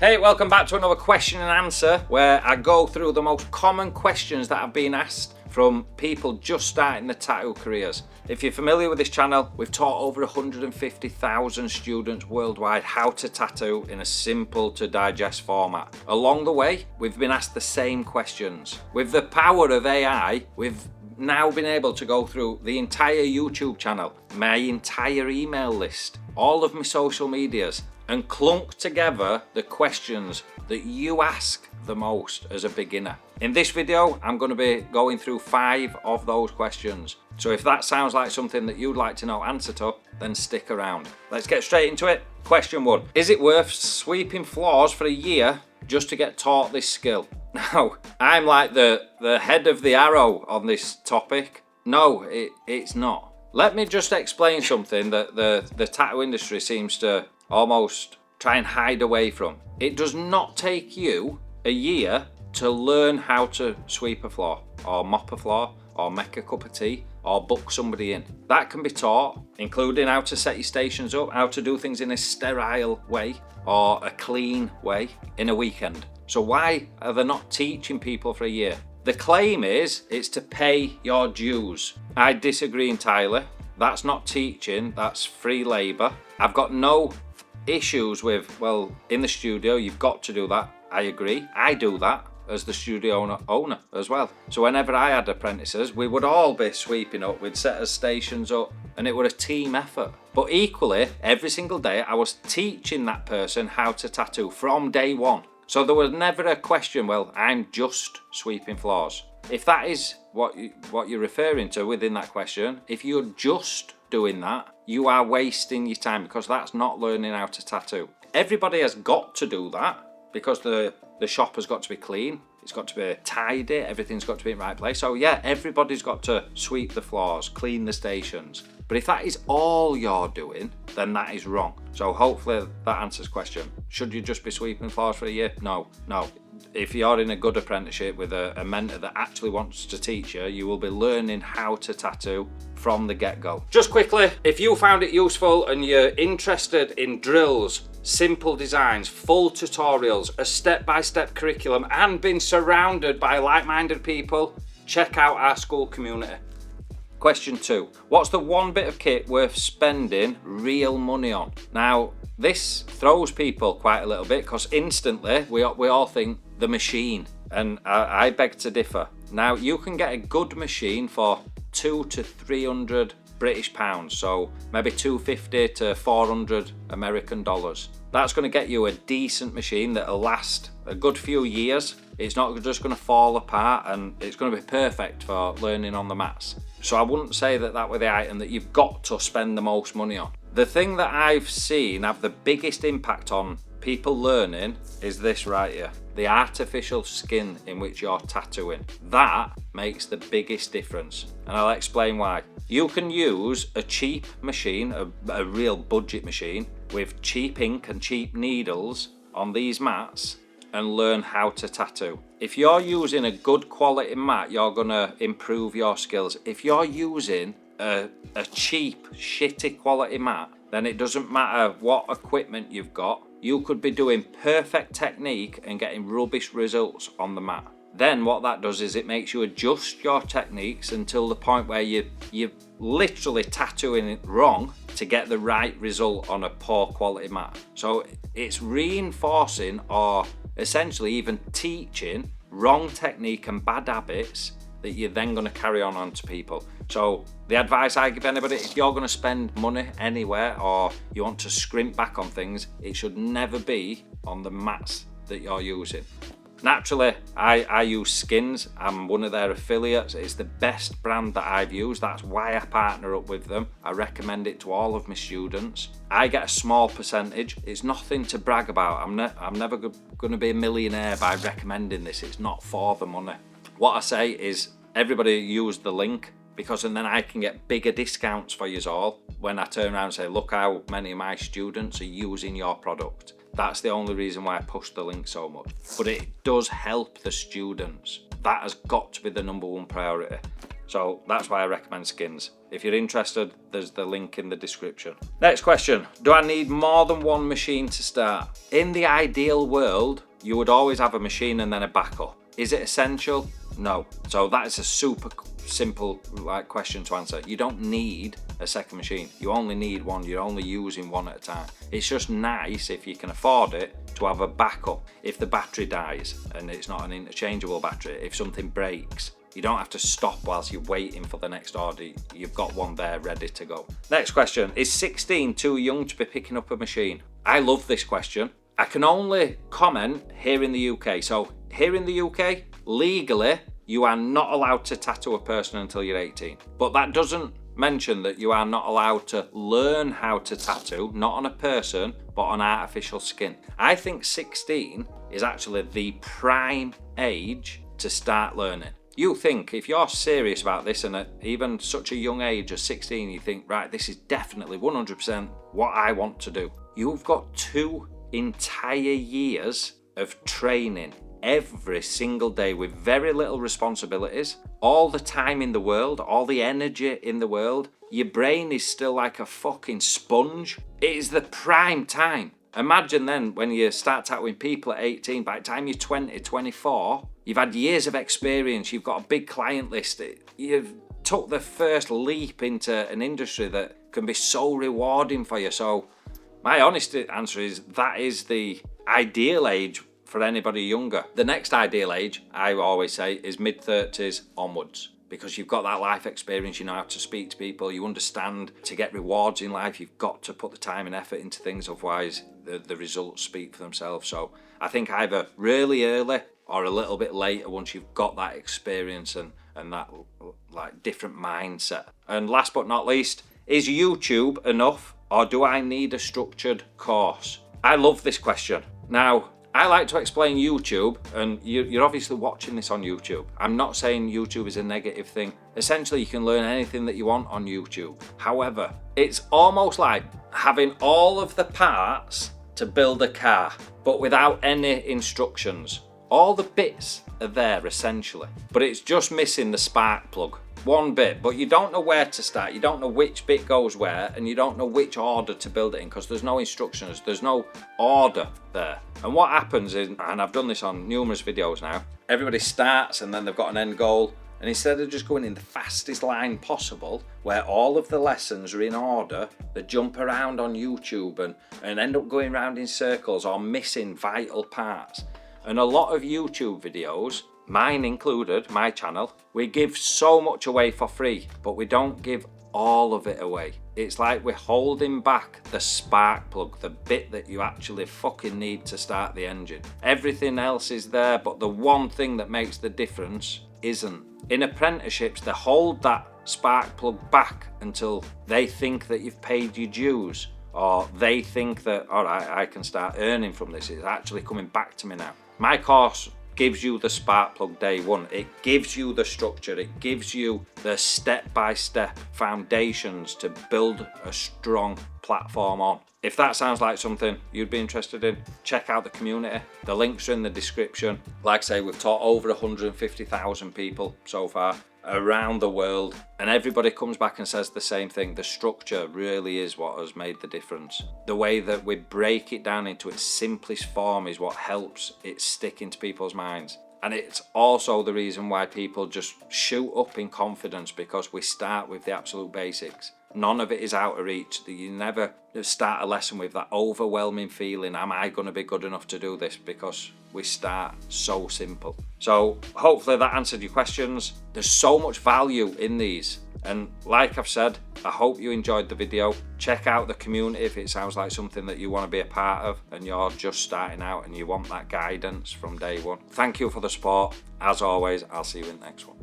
Hey, welcome back to another question and answer where I go through the most common questions that have been asked from people just starting their tattoo careers. If you're familiar with this channel, we've taught over 150,000 students worldwide how to tattoo in a simple to digest format. Along the way, we've been asked the same questions. With the power of AI, we've now been able to go through the entire YouTube channel, my entire email list, all of my social medias, and clunk together the questions that you ask the most as a beginner. In this video, I'm going to be going through 5 of those questions. So if that sounds like something that you'd like to know answer to, then stick around. Let's get straight into it. Question 1. Is it worth sweeping floors for a year just to get taught this skill? Now, I'm like the head of the arrow on this topic. No, it's not. Let me just explain something that the tattoo industry seems to almost try and hide away from. It does not take you a year to learn how to sweep a floor, or mop a floor, or make a cup of tea, or book somebody in. That can be taught, including how to set your stations up, how to do things in a sterile way, or a clean way, in a weekend. So why are they not teaching people for a year? The claim is it's to pay your dues. I disagree entirely. That's not teaching, that's free labour. I've got no issues with, well, in the studio, you've got to do that. I agree. I do that as the studio owner as well. So whenever I had apprentices, we would all be sweeping up, we'd set our stations up, and it was a team effort. But equally, every single day, I was teaching that person how to tattoo from day one. So there was never a question, well, I'm just sweeping floors. If that is what you're referring to within that question, if you're just doing that, you are wasting your time, because that's not learning how to tattoo. Everybody has got to do that, because the shop has got to be clean, it's got to be tidy, everything's got to be in the right place. So yeah, everybody's got to sweep the floors, clean the stations. But if that is all you're doing, then that is wrong. So hopefully that answers the question. Should you just be sweeping floors for a year? No. If you're in a good apprenticeship with a mentor that actually wants to teach you, you will be learning how to tattoo from the get-go. Just quickly, if you found it useful and you're interested in drills, simple designs, full tutorials, a step-by-step curriculum, and been surrounded by like-minded people, check out our school community. Question 2. What's the one bit of kit worth spending real money on? Now, this throws people quite a little bit, because instantly we all think the machine, and I beg to differ. Now, you can get a good machine for 200 to 300 British pounds, so maybe 250 to 400 American dollars. That's going to get you a decent machine that'll last a good few years. It's not just going to fall apart, and it's going to be perfect for learning on the mats. So I wouldn't say that with the item that you've got to spend the most money on. The thing that I've seen have the biggest impact on people learning is this right here. The artificial skin in which you're tattooing. That makes the biggest difference. And I'll explain why. You can use a cheap machine, a real budget machine, with cheap ink and cheap needles on these mats, and learn how to tattoo. If you're using a good quality mat, you're gonna improve your skills. If you're using a cheap, shitty quality mat, then it doesn't matter what equipment you've got. You could be doing perfect technique and getting rubbish results on the mat. Then what that does is it makes you adjust your techniques until the point where you're literally tattooing it wrong to get the right result on a poor quality mat. So it's reinforcing, or essentially even teaching, wrong technique and bad habits that you're then going to carry on to people. So the advice I give anybody, if you're going to spend money anywhere, or you want to scrimp back on things, it should never be on the mats that you're using. Naturally, I use Skins. I'm one of their affiliates. It's the best brand that I've used. That's why I partner up with them. I recommend it to all of my students. I get a small percentage. It's nothing to brag about. I'm never going to be a millionaire by recommending this. It's not for the money. What I say is everybody use the link, because and then I can get bigger discounts for you all when I turn around and say, look how many of my students are using your product. That's the only reason why I push the link so much. But it does help the students. That has got to be the #1 priority. So that's why I recommend Skins. If you're interested, there's the link in the description. Next question. Do I need more than one machine to start? In the ideal world, you would always have a machine and then a backup. Is it essential? No. So that is a super simple question to answer. You don't need a second machine. You only need one. You're only using one at a time. It's just nice, if you can afford it, to have a backup. If the battery dies and it's not an interchangeable battery, if something breaks, you don't have to stop whilst you're waiting for the next order. You've got one there ready to go. Next question. Is 16 too young to be picking up a machine? I love this question. I can only comment here in the UK. So here in the UK, legally, you are not allowed to tattoo a person until you're 18. But that doesn't mention that you are not allowed to learn how to tattoo, not on a person, but on artificial skin. I think 16 is actually the prime age to start learning. You think, if you're serious about this and at even such a young age as 16, you think, right, this is definitely 100% what I want to do. You've got 2 entire years of training every single day with very little responsibilities, all the time in the world, all the energy in the world. Your brain is still like a fucking sponge. It is the prime time. Imagine then when you start tattooing people at 18, by the time you're 20, 24, you've had years of experience, you've got a big client list, you've took the first leap into an industry that can be so rewarding for you. So my honest answer is that is the ideal age for anybody younger. The next ideal age, I always say, is mid-30s onwards, because you've got that life experience, you know how to speak to people, you understand to get rewards in life, you've got to put the time and effort into things, otherwise the results speak for themselves. So I think either really early or a little bit later, once you've got that experience and that like different mindset. And last but not least, is YouTube enough, or do I need a structured course? I love this question. Now, I like to explain YouTube, and you're obviously watching this on YouTube. I'm not saying YouTube is a negative thing. Essentially, you can learn anything that you want on YouTube. However, it's almost like having all of the parts to build a car, but without any instructions. All the bits are there essentially, but it's just missing the spark plug. One bit, but you don't know where to start, you don't know which bit goes where, and you don't know which order to build it in, because there's no instructions, there's no order there. And what happens is, and I've done this on numerous videos now, everybody starts and then they've got an end goal, and instead of just going in the fastest line possible, where all of the lessons are in order, they jump around on YouTube and end up going around in circles or missing vital parts. And a lot of YouTube videos, mine included, my channel, we give so much away for free, but we don't give all of it away. It's like we're holding back the spark plug, the bit that you actually fucking need to start the engine. Everything else is there, but the one thing that makes the difference isn't. In apprenticeships, they hold that spark plug back until they think that you've paid your dues, or they think that, all right, I can start earning from this. It's actually coming back to me now. My course gives you the spark plug day one. It gives you the structure. It gives you the step-by-step foundations to build a strong platform on. If that sounds like something you'd be interested in, check out the community. The links are in the description. Like I say, we've taught over 150,000 people so far around the world, and everybody comes back and says the same thing. The structure really is what has made the difference. The way that we break it down into its simplest form is what helps it stick into people's minds. And it's also the reason why people just shoot up in confidence, because we start with the absolute basics. None of it is out of reach. You never start a lesson with that overwhelming feeling, am I going to be good enough to do this? Because we start so simple. So hopefully that answered your questions. There's so much value in these. And like I've said, I hope you enjoyed the video. Check out the community if it sounds like something that you want to be a part of and you're just starting out and you want that guidance from day one. Thank you for the support. As always, I'll see you in the next one.